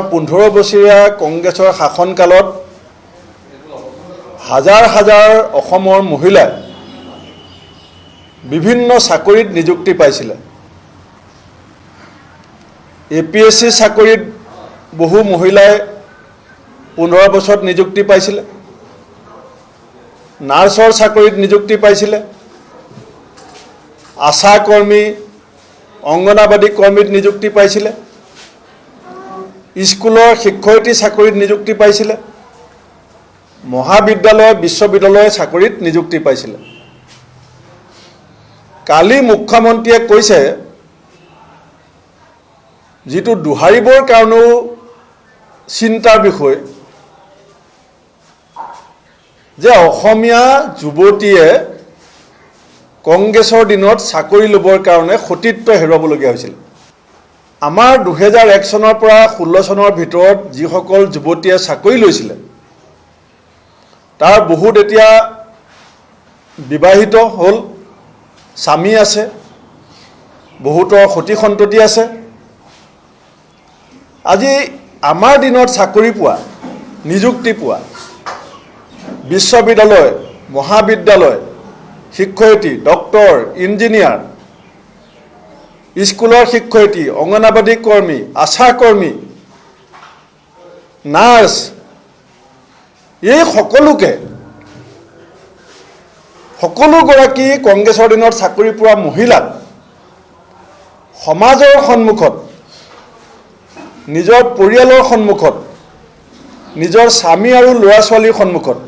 15 বছৰীয়া কংগ্ৰেছৰ শাসনকালত হাজাৰ হাজাৰ অসমৰ মহিলাই বিভিন্ন চাকৰিত নিযুক্তি পাইছিল। APSC চাকৰিত বহু মহিলাই 15 বছৰত নিযুক্তি পাইছিল। নাৰ্ছৰ চাকৰিত নিযুক্তি পাইছিল। আশা কৰ্মী, অংগনাবাদী কৰ্মীত নিযুক্তি পাইছিল। স্কুলৰ শিক্ষয়িত্ৰী চাকৰিত নিযুক্তি পাইছিল। মহাবিদ্যালয় বিশ্ববিদ্যালয় চাকৰিত নিযুক্তি পাইছিল। কালি মুখ্যমন্ত্ৰীয়ে কৈছে যেটো দুহাৰিবৰ কাৰণেও চিন্তাৰ বিষয় যে অসমীয়া যুৱতীয়ে কংগ্ৰেছৰ দিনত চাকৰি ল'বৰ কাৰণে সতীত্ব হেৰুৱাবলগীয়া হৈছিল। আমাৰ 2001 চনৰ পৰা 16 চনৰ ভিতৰত যিসকল যুৱতীয়ে চাকৰি লৈছিল তাৰ বহুত এতিয়া বিবাহিত হ'ল, স্বামী আছে, বহুতৰ সতি সন্ততি আছে। আজি আমাৰ দিনত চাকৰি পোৱা, নিযুক্তি পোৱা বিশ্ববিদ্যালয়, মহাবিদ্যালয়, শিক্ষয়িত্ৰী, ডক্টৰ, ইঞ্জিনিয়াৰ, স্কুলৰ শিক্ষয়িত্ৰী, অংগনাবাদী কৰ্মী, আশা কৰ্মী, নাৰ্ছ, এই সকলোগৰাকী কংগ্ৰেছৰ দিনত চাকৰি পোৱা মহিলাক সমাজৰ সন্মুখত, নিজৰ পৰিয়ালৰ সন্মুখত, নিজৰ স্বামী আৰু ল'ৰা ছোৱালীৰ সন্মুখত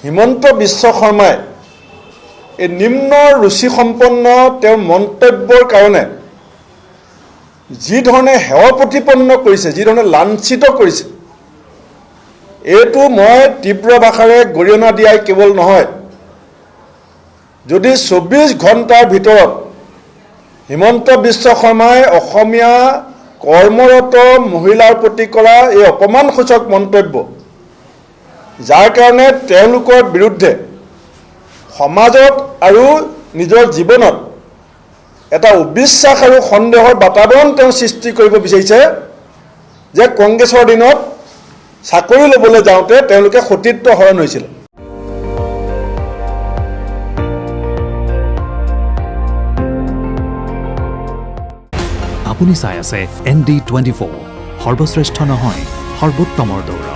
হিমন্ত বিশ্ব শৰ্মাই এই নিম্ন ৰুচিসম্পন্ন তেওঁৰ মন্তব্যৰ কাৰণে যি ধৰণে হেয় প্ৰতিপন্ন কৰিছে, যি ধৰণে লাঞ্ছিত কৰিছে, এইটো মই তীব্ৰ ভাষাৰে গৰিহণা দিয়াই কেৱল নহয়। যদি 24 ঘণ্টাৰ ভিতৰত হিমন্ত বিশ্ব শৰ্মাই অসমীয়া কৰ্মৰত মহিলাৰ প্ৰতি কৰা এই অপমানসূচক মন্তব্য, যাৰ কাৰণে তেওঁলোকৰ বিৰুদ্ধে সমাজত আৰু নিজৰ জীৱনত এটা অবিশ্বাস আৰু সন্দেহৰ বাতাবৰণ তেওঁ সৃষ্টি কৰিব বিচাৰিছে যে কংগ্ৰেছৰ দিনত চাকৰি ল'বলৈ যাওঁতে তেওঁলোকে সতীত্ব হৰণ হৈছিল। আপুনি চাই আছে ND24, সৰ্বশ্ৰেষ্ঠ নহয়, সৰ্বোত্তমৰ দৌৰ।